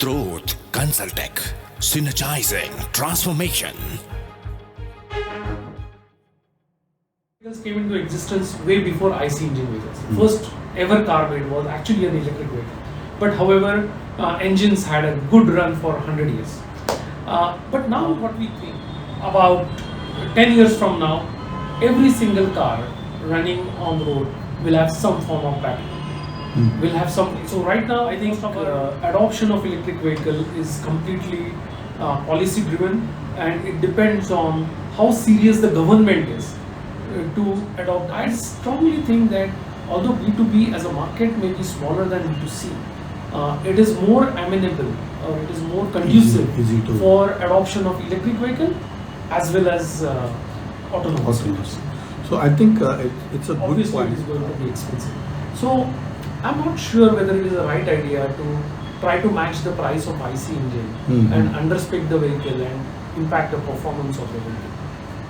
Truth Consultech, synergizing transformation. Vehicles came into existence way before IC engine vehicles. First ever car made was actually an electric vehicle. But however, engines had a good run for 100 years. But now what we think, about 10 years from now, every single car running on the road will have some form of battery. Will have some. So right now, I think adoption of electric vehicle is completely policy driven, and it depends on how serious the government is to adopt. I strongly think that although B2B as a market may be smaller than B2C, it is more amenable or it is more conducive easy for adoption of electric vehicle as well as autonomous. So I think it's a good Obviously, point. it is going to be expensive. So I'm not sure whether it is the right idea to try to match the price of IC engine and underspec the vehicle and impact the performance of the vehicle.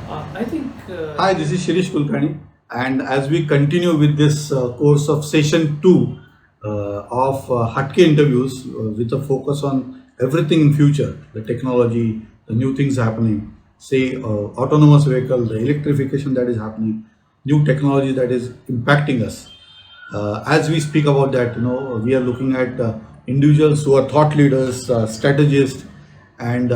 I think. Hi, this is Shirish Kulkarni, and as we continue with this course of session 2 of HATKE interviews with a focus on everything in future, the technology, the new things happening, say autonomous vehicle, the electrification that is happening, new technology that is impacting us. As we speak about that, we are looking at individuals who are thought leaders, strategists, and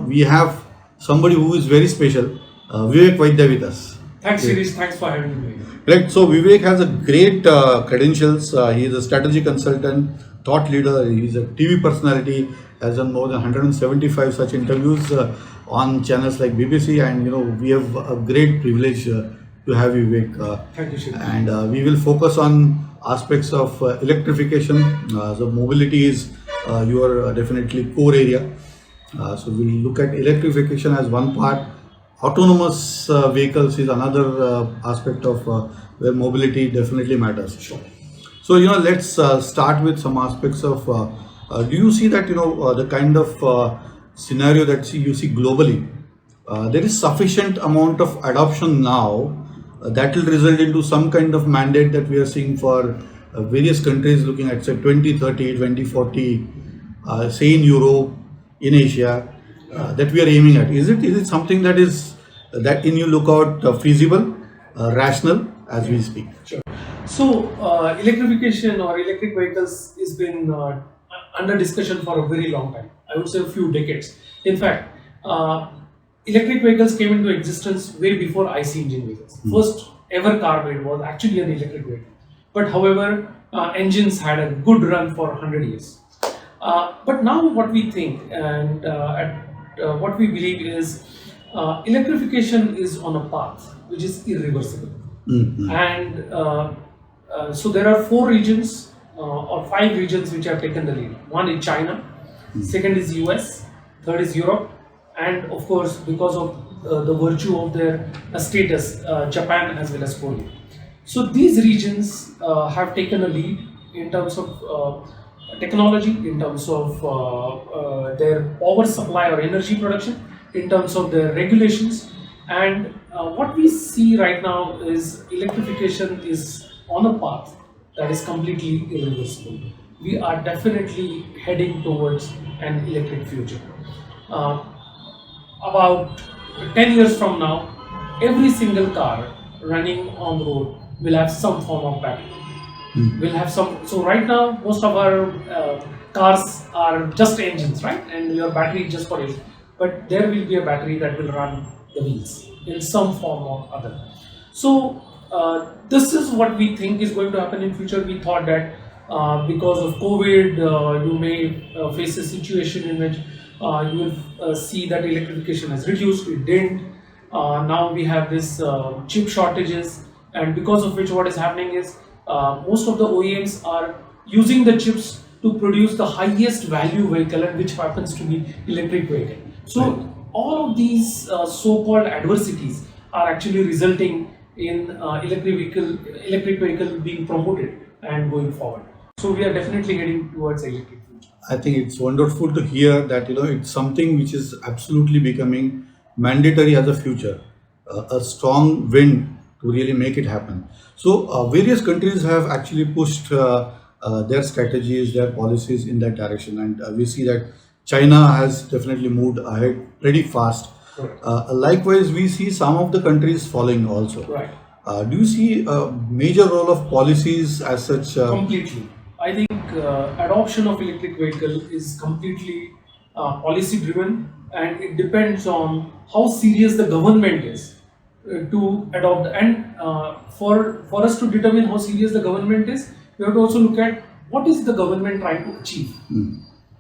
we have somebody who is very special, Vivek Vaidya with us. Thanks, Shirish. Thanks for having me. Right. So Vivek has a great credentials. He is a strategy consultant, thought leader. He is a TV personality. Has done more than 175 such interviews on channels like BBC, and we have a great privilege to have you, Vivek. Thank you, Shirish. And we will focus on aspects of electrification. So mobility is your definitely core area. So we'll look at electrification as one part. Autonomous vehicles is another aspect of where mobility definitely matters. Sure. So let's start with some aspects of. Do you see that the kind of scenario that you see globally? There is sufficient amount of adoption now that will result into some kind of mandate that we are seeing for various countries looking at say 2030, 2040, say in Europe, in Asia. That we are aiming at. Is it something that is that in you look out feasible, rational as we speak? Sure. So electrification or electric vehicles has been under discussion for a very long time. I would say a few decades. In fact, electric vehicles came into existence way before IC engine vehicles. First ever car made was actually an electric vehicle. But however, engines had a good run for 100 years. But now what we think and what we believe is electrification is on a path which is irreversible. And so there are 4 regions or 5 regions which have taken the lead. One is China, second is US, third is Europe, and of course because of the virtue of their status, Japan as well as Korea. So these regions have taken a lead in terms of technology, in terms of their power supply or energy production, in terms of their regulations, and what we see right now is electrification is on a path that is completely irreversible. We are definitely heading towards an electric future. About 10 years from now, every single car running on the road will have some form of battery. Will have some. So right now, most of our cars are just engines, right? And your battery is just for it. But there will be a battery that will run the wheels in some form or other. So this is what we think is going to happen in future. We thought that because of COVID, you may face a situation in which you will see that electrification has reduced. It didn't. Now we have this chip shortages, and because of which what is happening is most of the OEMs are using the chips to produce the highest value vehicle, and which happens to be electric vehicle. So all of these so-called adversities are actually resulting in electric vehicle being promoted and going forward. So we are definitely heading towards electric future. I think it's wonderful to hear that it's something which is absolutely becoming mandatory as a future, a strong wind to really make it happen. So various countries have actually pushed their strategies, their policies in that direction. And we see that China has definitely moved ahead pretty fast. Correct. Likewise, we see some of the countries following also. Right. Do you see a major role of policies as such? Completely. I think adoption of electric vehicle is completely policy driven, and it depends on how serious the government is to adopt. And for us to determine how serious the government is, we have to also look at what is the government trying to achieve.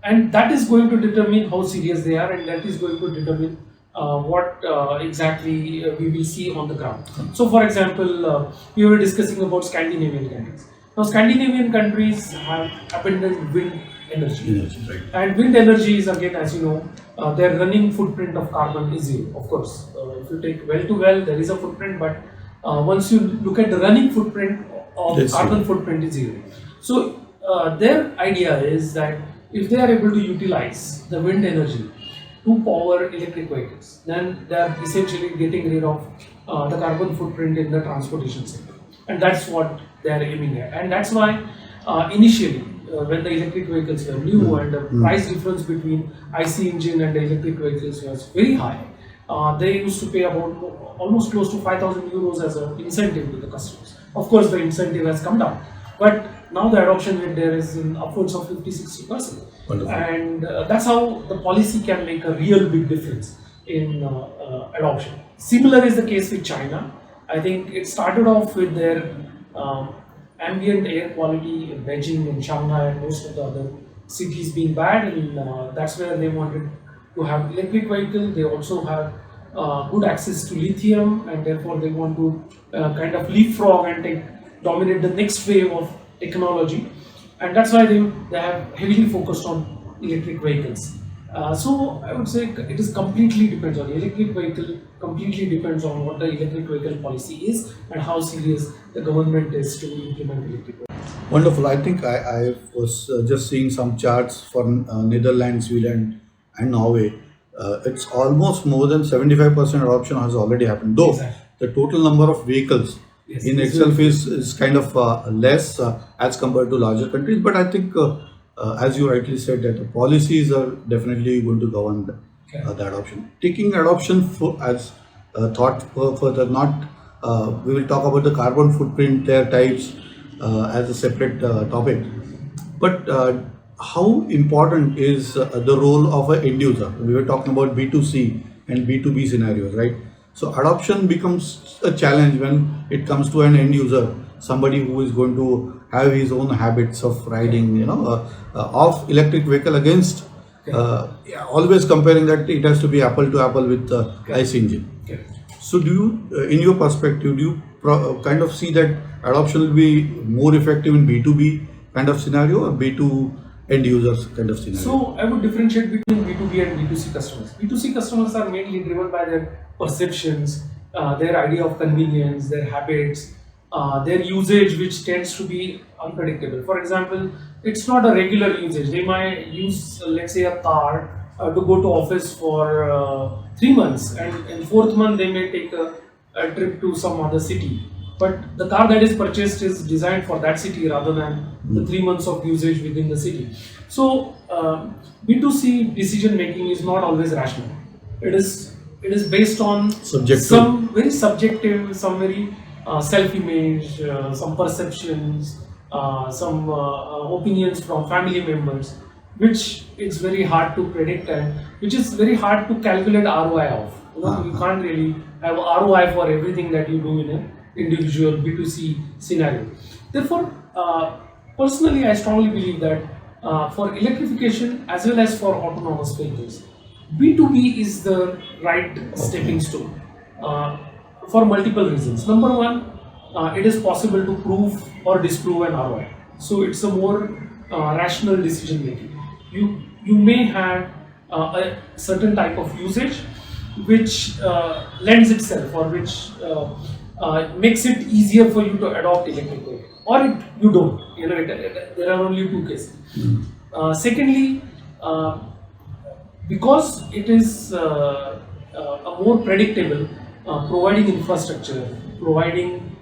And that is going to determine how serious they are, and that is going to determine what exactly we will see on the ground. So, for example, we were discussing about Scandinavian countries. Now, Scandinavian countries have abundant wind energy. Right. And wind energy is, again, as you know, their running footprint of carbon is zero. Of course, if you take well to well, there is a footprint, but once you look at the running footprint of That's carbon footprint is zero. So, their idea is that if they are able to utilize the wind energy to power electric vehicles, then they are essentially getting rid of the carbon footprint in the transportation sector. And that's what they are aiming at. And that's why initially, when the electric vehicles were new and the price difference between IC engine and the electric vehicles was very high, they used to pay about almost close to 5,000 euros as an incentive to the customers. Of course, the incentive has come down, but now the adoption rate there is in upwards of 50-60%. Wonderful. And that's how the policy can make a real big difference in adoption. Similar is the case with China. I think it started off with their ambient air quality in Beijing and Shanghai and most of the other cities being bad, and that's where they wanted to have electric vehicle. They also have good access to lithium, and therefore they want to kind of leapfrog and dominate the next wave of technology, and that's why they have heavily focused on electric vehicles. So I would say it is completely depends on electric vehicle. Completely depends on what the electric vehicle policy is and how serious the government is to implement electric vehicles. Wonderful. I think I was just seeing some charts for Netherlands, Sweden, and Norway. It's almost more than 75% adoption has already happened. Though Exactly. the total number of vehicles Yes, in itself is kind of less as compared to larger countries. But I think, as you rightly said, that the policies are definitely going to govern the adoption. Taking adoption as thought further, not we will talk about the carbon footprint, their types as a separate topic. But how important is the role of an end user? We were talking about B2C and B2B scenarios, right? So adoption becomes a challenge when it comes to an end user, somebody who is going to have his own habits of riding, of electric vehicle against always comparing that it has to be apple to apple with the ICE engine. Okay. So do you, in your perspective, do you kind of see that adoption will be more effective in B2B kind of scenario or B2 end users kind of scenario? So I would differentiate between B2B and B2C customers. B2C customers are mainly driven by their perceptions, their idea of convenience, their habits, their usage, which tends to be unpredictable. For example, it's not a regular usage. They might use, let's say, a car to go to office for 3 months, and in 4th month they may take a trip to some other city. But the car that is purchased is designed for that city rather than the 3 months of usage within the city. So B2C decision making is not always rational. It is based on Subjective. some very subjective, some very self-image, some perceptions, some opinions from family members, which is very hard to predict and which is very hard to calculate ROI of. You can't really have ROI for everything that you do in an individual B2C scenario. Therefore, personally, I strongly believe that for electrification as well as for autonomous vehicles, B2B is the right stepping stone for multiple reasons. Number one, it is possible to prove or disprove an ROI. So it's a more rational decision making. You may have a certain type of usage which lends itself or which makes it easier for you to adopt electric vehicle, or you don't. There are only two cases. Secondly, because it is a more predictable, providing infrastructure, providing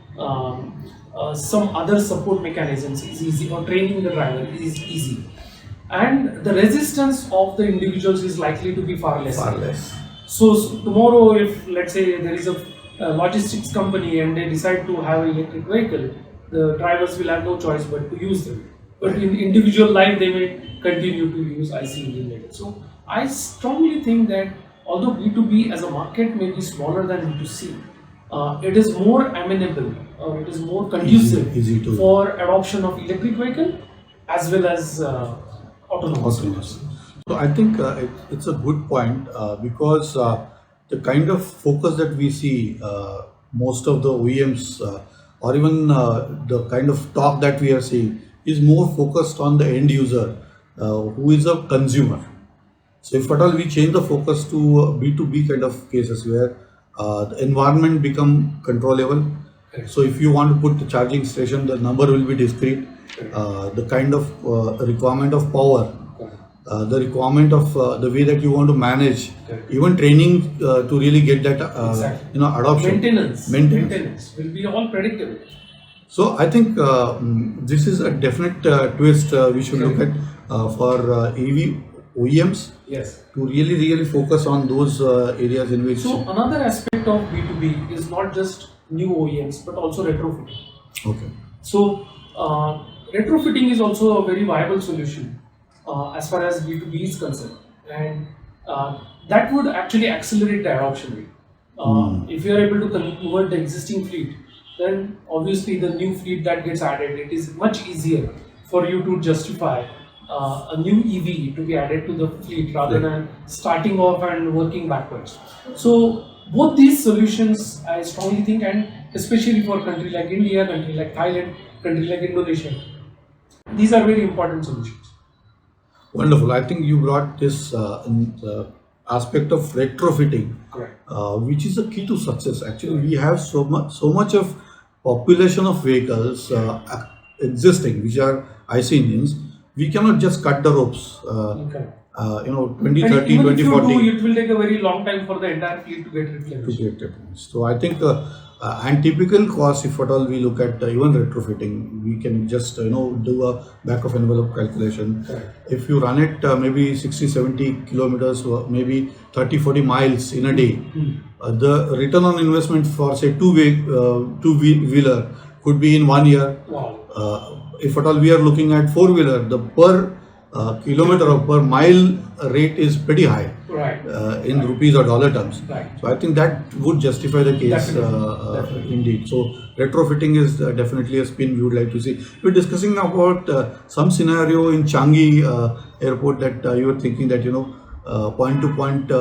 some other support mechanisms is easy, or training the driver is easy, and the resistance of the individuals is likely to be far less. Far less. So tomorrow, if let's say there is a logistics company and they decide to have an electric vehicle, the drivers will have no choice but to use them. But in individual life, they may continue to use IC engine vehicles. So I strongly think that although B2B as a market may be smaller than B2C, it is more amenable, or it is more conducive easy to for adoption of electric vehicle as well as autonomous. So I think it's a good point because the kind of focus that we see most of the OEMs or even the kind of talk that we are seeing is more focused on the end user who is a consumer. So if at all we change the focus to B2B kind of cases where the environment become controllable. So if you want to put the charging station, the number will be discrete. The kind of requirement of power, the requirement of the way that you want to manage, even training to really get that adoption. Maintenance will be all predictable. So I think this is a definite twist we should look at for EV OEMs. Yes. To really focus on those areas in which. So another aspect of B2B is not just new OEMs but also retrofitting. Okay. So retrofitting is also a very viable solution as far as B2B is concerned, and that would actually accelerate the adoption rate. If you are able to convert the existing fleet, then obviously the new fleet that gets added, it is much easier for you to justify a new EV to be added to the fleet rather than starting off and working backwards. So both these solutions, I strongly think, and especially for country like India, country like Thailand, country like Indonesia, these are very important solutions. Wonderful. I think you brought this in the aspect of retrofitting, which is the key to success. Actually, we have so much of population of vehicles existing, which are IC engines. We cannot just cut the ropes. 2030, 2040. It will take a very long time for the entire fleet to get replenished. So I think and typical cost, if at all we look at even retrofitting, we can just do a back of envelope calculation. If you run it maybe 60-70 kilometers, maybe 30-40 miles in a day, the return on investment for say two-wheeler could be in 1 year. Wow. If at all we are looking at four-wheeler, the per kilometer or per mile rate is pretty high, in rupees or dollar terms. So I think that would justify the case. Definitely. Indeed. So retrofitting is definitely a spin we would like to see. We're discussing about some scenario in Changi airport that you were thinking that point to point.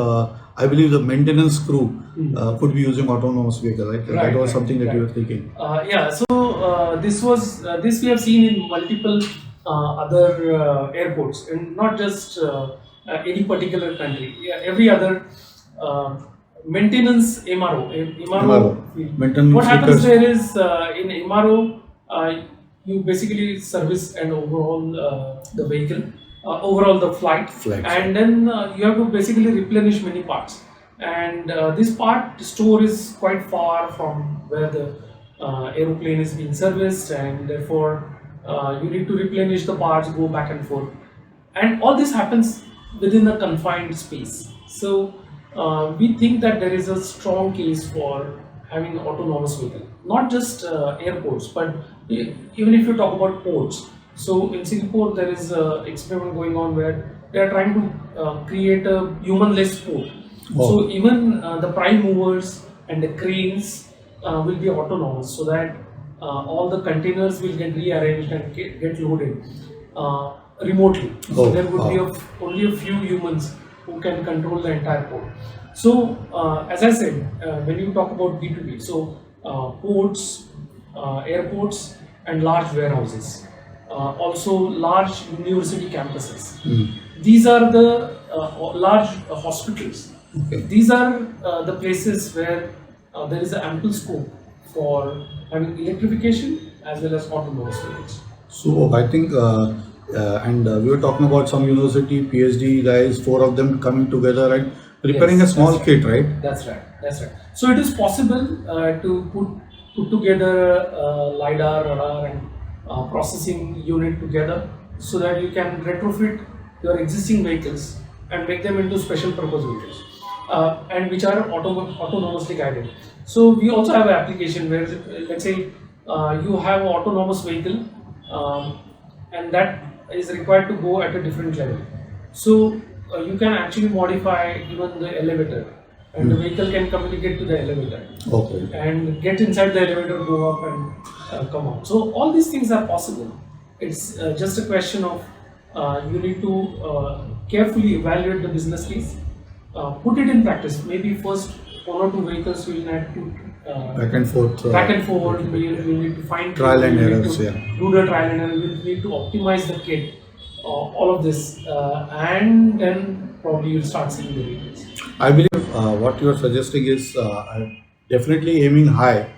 I believe the maintenance crew could be using autonomous vehicle. Right? That was something that you were thinking. So this we have seen in multiple other airports, and not just any particular country. Every other maintenance MRO. Maintenance what happens there is in MRO, you basically service and overhaul the vehicle, overall the flight, and then you have to basically replenish many parts. And this part store is quite far from where the aeroplane is being serviced, and therefore you need to replenish the parts, go back and forth, and all this happens within a confined space. So we think that there is a strong case for having autonomous vehicle, not just airports, but even if you talk about ports. So in Singapore there is an experiment going on where they are trying to create a human-less port. So even the prime movers and the cranes will be autonomous, so that all the containers will get rearranged and get loaded remotely. So there would be only a few humans who can control the entire port. So as I said, when you talk about B2B, so ports, airports and large warehouses, also large university campuses. These are the large hospitals. These are the places where there is an ample scope for having electrification as well as autonomous vehicles. So I think, and we were talking about some university PhD guys, 4 of them coming together and preparing a small kit, right? That's right. So it is possible to put put together LiDAR, radar, and processing unit together so that you can retrofit your existing vehicles and make them into special purpose vehicles, and which are autonomously guided. So we also have an application where, let's say, you have an autonomous vehicle, and that is required to go at a different level. So you can actually modify even the elevator, and the vehicle can communicate to the elevator. Okay. And get inside the elevator, go up and come out. So all these things are possible. It's just a question of you need to carefully evaluate the business case, put it in practice. Maybe first 1 or 2 vehicles will need to Back and forth. you need to find Trial and you need errors, to yeah. do the trial and error. You need to optimize the kit, all of this, and then probably you'll start seeing the vehicles. I believe what you are suggesting is definitely aiming high,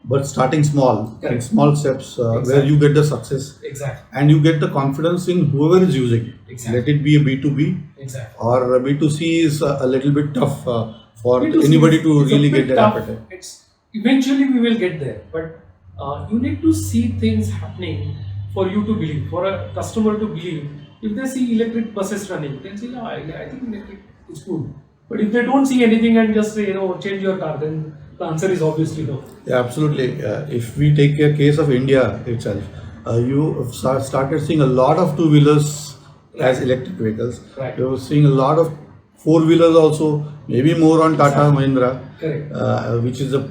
but starting small, in Correct. small steps where Exactly. you get the success Exactly. and you get the confidence in whoever is using it. Exactly. Let it be a B2B Exactly. or B2C is a little bit tough for B2C anybody is- to it's a really bit get their tough. appetite. It's eventually we will get there, but you need to see things happening for you to believe, for a customer to believe. If they see electric buses running, they'll say, "No, I think electric is good." But if they don't see anything and just say, change your car, then the answer is obviously no. Yeah, absolutely. If we take a case of India itself, you started seeing a lot of two-wheelers as electric vehicles. Right. You're seeing a lot of four-wheelers also, maybe more on Tata Mahindra, Correct. which is a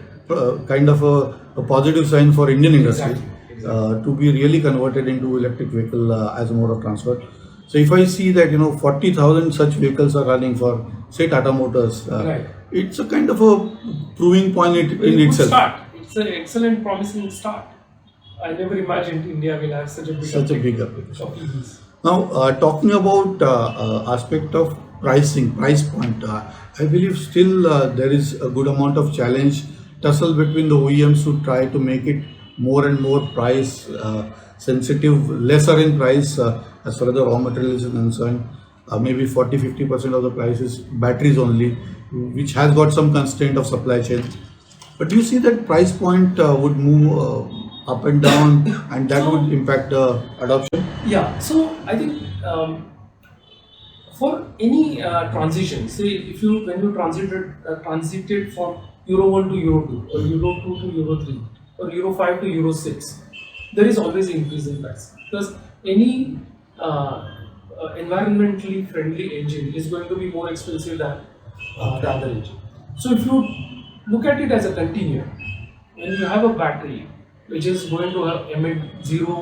kind of a positive sign for Indian industry. Exactly. To be really converted into electric vehicle as a mode of transport. So if I see that 40,000 such vehicles are running for say Tata Motors, Right. it's a kind of a proving point in Very good itself. start. It's an excellent, promising start. I never imagined India will have such a big Big uptake application. of EVs. Now talking about aspect of pricing, price point, I believe still there is a good amount of challenge tussle between the OEMs to try to make it more and more price sensitive, lesser in price as far as the raw material is concerned. Maybe 40-50% of the price is batteries only, which has got some constraint of supply chain. But do you see that price point would move up and down, and that would impact adoption? Yeah, so I think for any transition, say if when you transited from Euro 1 to Euro 2, or Euro 2 to Euro 3, or Euro 5 to Euro 6, there is always an increase in price, because any environmentally friendly engine is going to be more expensive than the other engine. So if you look at it as a continuum, when you have a battery which is going to emit zero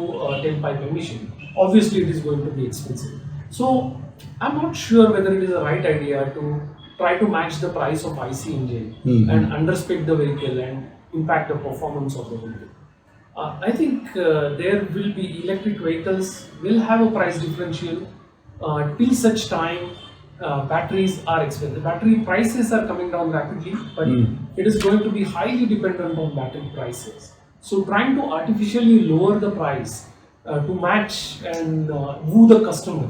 tailpipe emission, obviously it is going to be expensive. So I'm not sure whether it is a right idea to try to match the price of IC engine and underspec the vehicle and impact the performance of the vehicle. I think there will be electric vehicles will have a price differential till such time batteries are expensive. Battery prices are coming down rapidly, but it is going to be highly dependent on battery prices. So trying to artificially lower the price to match and woo the customer,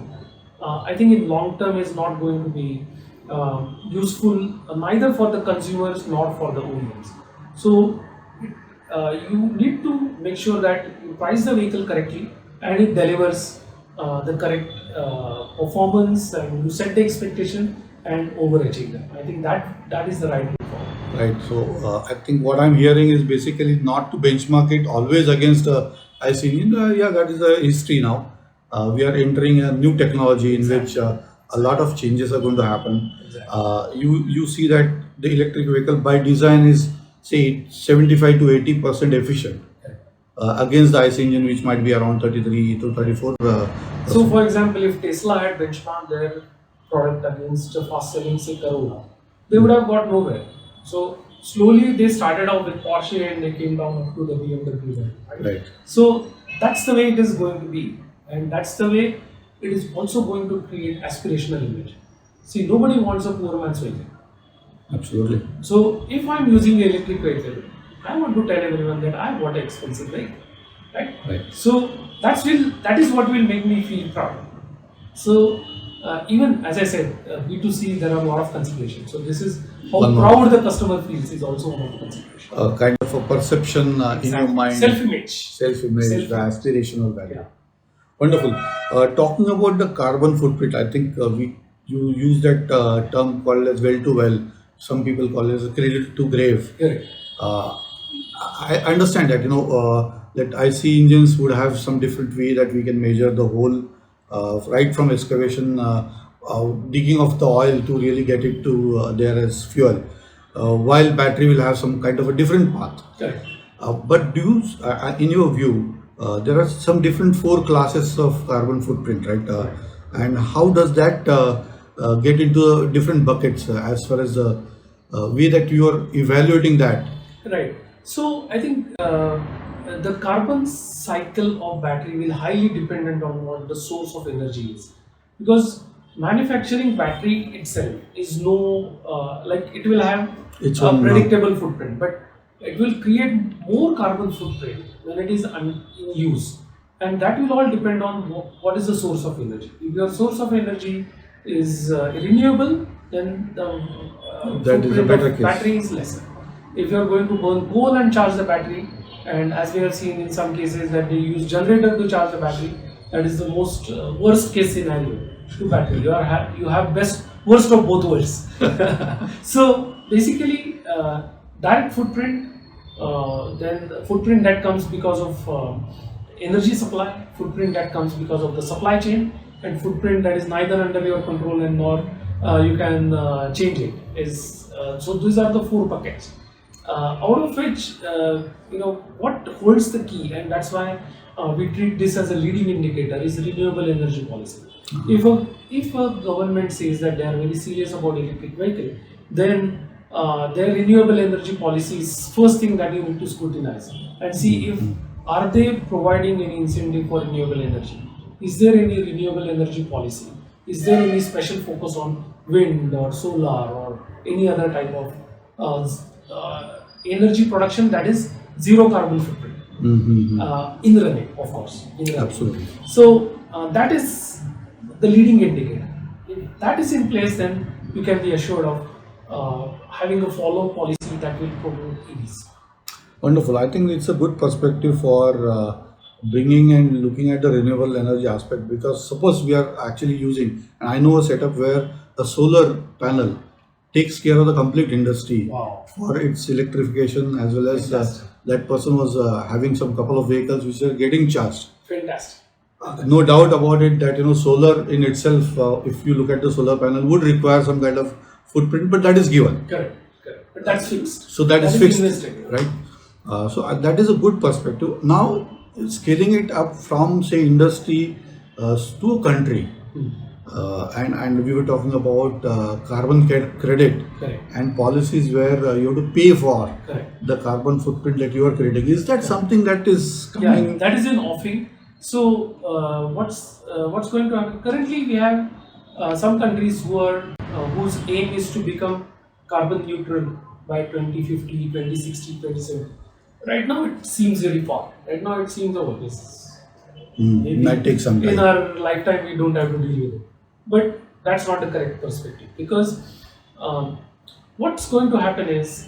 I think in long term is not going to be useful neither for the consumers nor for the OEMs. So you need to make sure that you price the vehicle correctly and it delivers the correct performance, and you set the expectation and overachieve them. I think that is the right way forward. Right. So I think what I'm hearing is basically not to benchmark it always against IC engine. Yeah, that is the history now. We are entering a new technology in which a lot of changes are going to happen. Exactly. You see that the electric vehicle by design is say 75 to 80% efficient against the IC engine, which might be around 33 to 34. So, for example, if Tesla had benchmarked their product against a fast-selling, say, Corolla, they would have got nowhere. So, slowly they started out with Porsche and they came down up to the BMW level. Right. So, that's the way it is going to be, and that's the way it is also going to create aspirational image. See, nobody wants a poor man's vehicle. Absolutely. So, if I'm using an electric vehicle, I want to tell everyone that I bought an expensive vehicle, right? Right. So that is what will make me feel proud. So even as I said, B2C, there are a lot of considerations. So this is how One more. proud the customer feels is also one of the considerations. Kind of a perception in your mind. Self-image. Self-image, the aspirational value. Wonderful. Talking about the carbon footprint, I think you use that term called as well to well. Some people call it as a cradle to grave. Correct. I understand that that IC engines would have some different way that we can measure the whole, right from excavation, digging of the oil to really get it to there as fuel. While battery will have some kind of a different path. Correct. But do you, in your view, there are some different 4 classes of carbon footprint, right? And how does that get into different buckets as far as the way that you are evaluating that? Right. So I think the carbon cycle of battery will highly dependent on what the source of energy is, because manufacturing battery itself is no like it will have Its a own predictable footprint, but it will create more carbon footprint when it is in use, and that will all depend on what is the source of energy. If your source of energy is renewable, then the That is a footprint better of case. battery is lesser. If you are going to burn coal and charge the battery, and as we have seen in some cases that they use generator to charge the battery, that is the most worst case scenario to battery. You have worst of both worlds. So basically, direct footprint, then the footprint that comes because of energy supply, footprint that comes because of the supply chain, and footprint that is neither under your control and nor you can change it. So these are the 4 buckets. Out of which, what holds the key, and that's why we treat this as a leading indicator, is renewable energy policy. If a government says that they are very serious about electric vehicle, then their renewable energy policy is first thing that you need to scrutinize and see if are they providing any incentive for renewable energy. Is there any renewable energy policy? Is there any special focus on wind or solar or any other type of energy production that is zero carbon footprint? In the running, of course. Absolutely. So that is the leading indicator. If that is in place, then you can be assured of having a follow policy that will promote EVs. Wonderful. I think it's a good perspective for bringing and looking at the renewable energy aspect, because suppose we are actually using, and I know a setup where a solar panel takes care of the complete industry. Wow. For its electrification, as well as that person was having some couple of vehicles which are getting charged. Fantastic. No doubt about it that solar in itself, if you look at the solar panel, would require some kind of footprint, but that is given. Correct. But that's fixed. So that is fixed, invested. right? So that is a good perspective. Now scaling it up from say industry to a country, and we were talking about carbon credit. Correct. And policies where you have to pay for Correct. the carbon footprint that you are creating. Is that something that is coming? Yeah, that is in offing. So what's going to happen? Currently, we have some countries whose aim is to become carbon neutral by 2050, 2060, 2070. Right now, it seems very far. Right now, it seems over. Maybe Might take some time. in our lifetime, we don't have to deal with it. But that's not the correct perspective, because what's going to happen is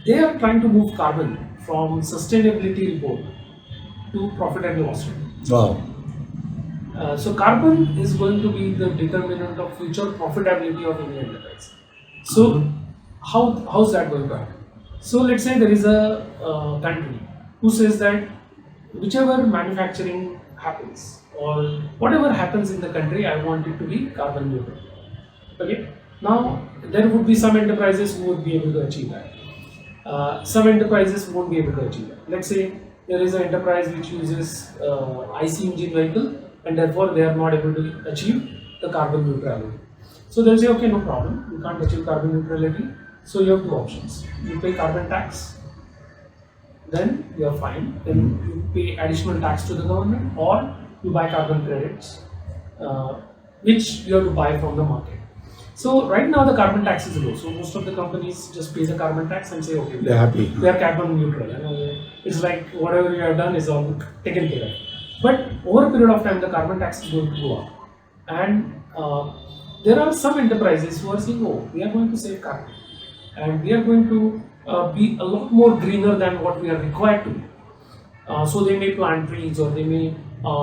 they are trying to move carbon from sustainability report to profit and loss. Wow. So carbon is going to be the determinant of future profitability of any enterprise. So how's that going to happen? So let's say there is a country who says that whichever manufacturing happens or whatever happens in the country, I want it to be carbon neutral. Okay. Now there would be some enterprises who would be able to achieve that. Some enterprises won't be able to achieve that. Let's say there is an enterprise which uses IC engine vehicle, and therefore they are not able to achieve the carbon neutrality. So they'll say, okay, no problem, you can't achieve carbon neutrality. So you have 2 options. You pay carbon tax, then you are fine. Then you pay additional tax to the government, or you buy carbon credits, which you have to buy from the market. So right now the carbon tax is low. So most of the companies just pay the carbon tax and say, okay, They're happy. They are carbon neutral. It's like whatever you have done is all taken care of. But over a period of time, the carbon tax is going to go up, And there are some enterprises who are saying, oh, we are going to save carbon and we are going to be a lot more greener than what we are required to be. So they may plant trees, or they may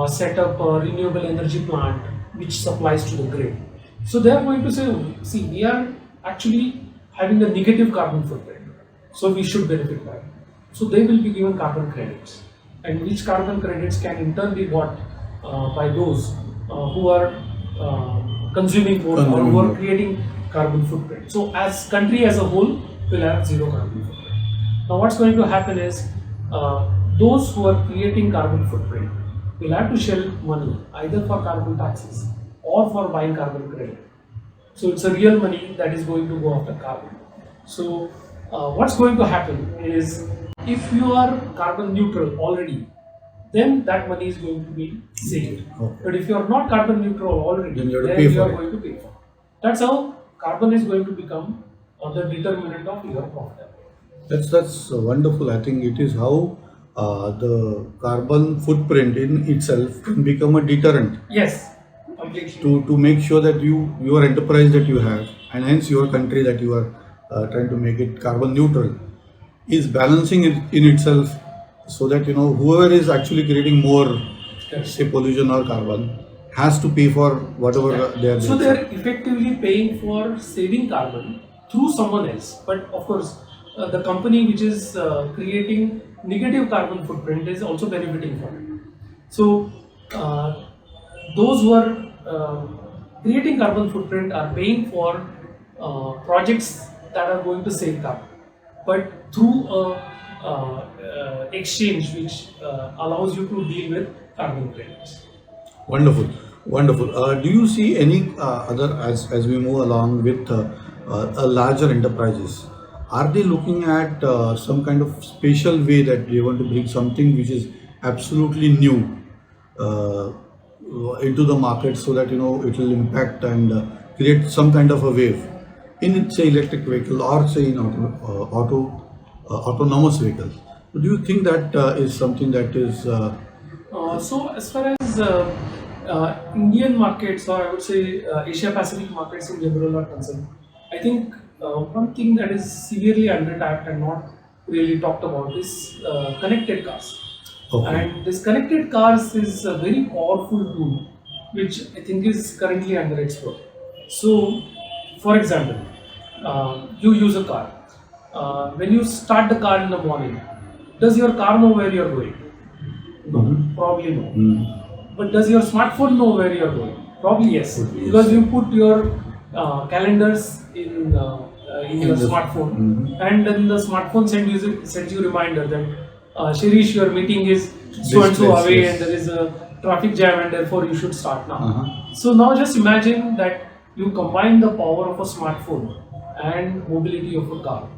set up a renewable energy plant which supplies to the grid. So they are going to say, see, we are actually having a negative carbon footprint, so we should benefit by it. So they will be given carbon credits, and which carbon credits can in turn be bought by those who are consuming more or who are creating carbon footprint. So as country as a whole will have zero carbon footprint. Now what's going to happen is those who are creating carbon footprint will have to shell money either for carbon taxes or for buying carbon credit. So it's a real money that is going to go after carbon. So what's going to happen is, if you are carbon neutral already, then that money is going to be saved. Okay. But if you are not carbon neutral already, then you are going to pay for it. That's how carbon is going to become the determinant of your profitability. That's wonderful. I think it is how the carbon footprint in itself can become a deterrent. Yes, completely. To make sure that your enterprise that you have, and hence your country that you are trying to make it carbon neutral, is balancing it in itself, so that whoever is actually creating more, say, pollution or carbon, has to pay for whatever they are doing. So they are effectively paying for saving carbon through someone else. But of course, the company which is creating negative carbon footprint is also benefiting from it. So those who are creating carbon footprint are paying for projects that are going to save carbon, but through a exchange which allows you to deal with carbon credits. Wonderful, wonderful. Do you see any other, as we move along with larger enterprises, are they looking at some kind of special way that they want to bring something which is absolutely new into the market, so that it will impact and create some kind of a wave in, say, electric vehicle, or say in autonomous vehicles? Do you think that is something that is so as far as Indian markets, or I would say Asia Pacific markets in general are concerned, I think one thing that is severely under-tapped and not really talked about is connected cars. Okay. And this connected cars is a very powerful tool which I think is currently underexplored. So, for example, you use a car. When you start the car in the morning, does your car know where you are going? No, probably no. But does your smartphone know where you are going? Probably yes, because you put your calendars in your smartphone, and then the smartphone sends you reminder that Shirish, your meeting is so and so away, and there is a traffic jam, and therefore you should start now. So now just imagine that you combine the power of a smartphone and mobility of a car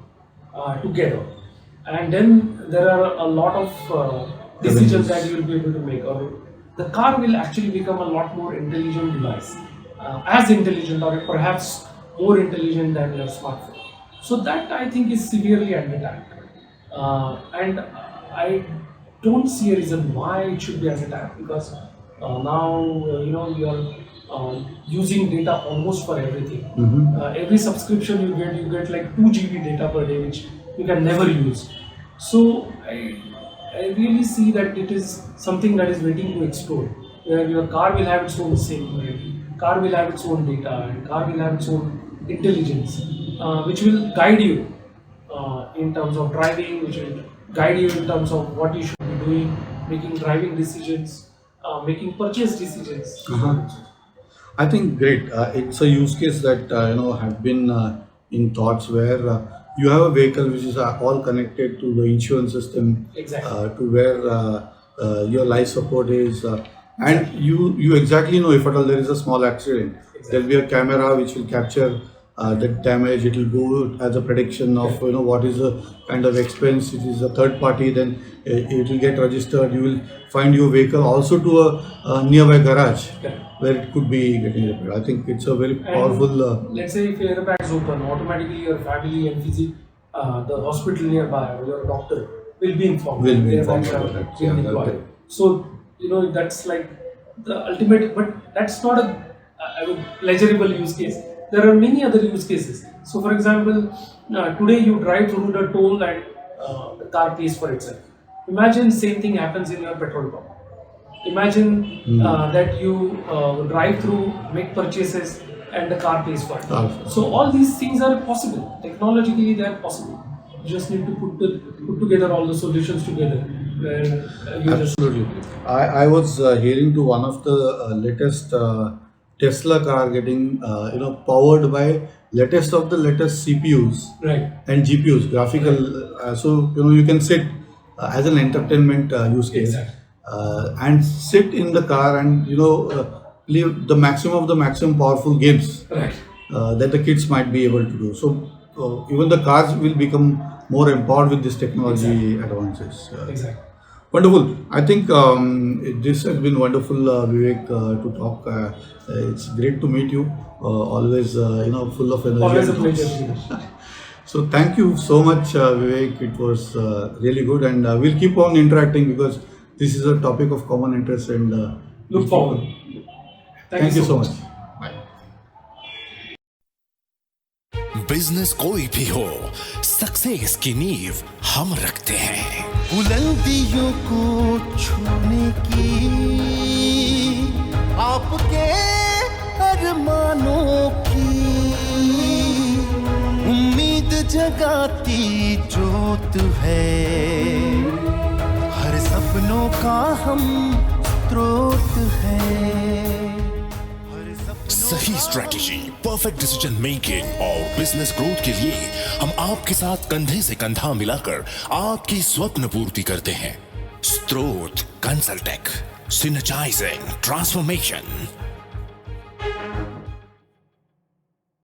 together, and then there are a lot of decisions that you will be able to make, or the car will actually become a lot more intelligent device, as intelligent or perhaps more intelligent than your smartphone. So that I think is severely under-tapped, and I don't see a reason why it should be under-tapped, because now you are using data almost for everything. Every subscription you get like 2 GB data per day, which you can never use. So I really see that it is something that is waiting to explode, where your car will have its own safety, car will have its own data, and car will have its own intelligence, which will guide you in terms of driving, which will guide you in terms of what you should be doing, making driving decisions, making purchase decisions. I think great. It's a use case that have been in thoughts, where you have a vehicle which is all connected to the insurance system, Exactly. to where your life support is, and you exactly know if at all there is a small accident, there will be a camera which will capture the damage. It will go as a prediction of what is the kind of expense. It is a third party, then it will get registered. You will find your vehicle also to a nearby garage where it could be getting repaired. I think it's a very powerful. Let's say if your airbags open, automatically your family and the hospital nearby or your doctor will be informed. About that. So that's like the ultimate, but that's not a I mean, pleasurable use case. There are many other use cases. So, for example, today you drive through the toll and the car pays for itself. Imagine same thing happens in your petrol pump. Imagine that you drive through, make purchases, and the car pays for it. So all these things are possible. Technologically, they are possible. You just need to put together all the solutions together. Absolutely. I was hearing to one of the latest Tesla car getting powered by latest of the latest CPUs Right. and GPUs, graphical. So you can sit as an entertainment use case. Exactly. And sit in the car and play the maximum powerful games Right. that the kids might be able to do. So even the cars will become more empowered with this technology advances. Exactly. Wonderful. I think this has been wonderful, Vivek, to talk. It's great to meet you. Always full of energy. Always a pleasure. So thank you so much, Vivek. It was really good, and we'll keep on interacting because this is a topic of common interest, and Look forward. Thank you so much. Bye. Business कोई भी हो, success की नींव हम रखते हैं। बुलंदियों को छूने की आपके अरमानों की उम्मीद जगाती जोत है, हर सपनों का हम स्रोत है। सही स्ट्रेटेजी, परफेक्ट डिसीजन मेकिंग और बिजनेस ग्रोथ के लिए हम आपके साथ कंधे से कंधा मिलाकर आपकी स्वप्न पूर्ति करते हैं। स्ट्रोट कंसल्टेंट, सिनर्जाइजिंग ट्रांसफॉर्मेशन।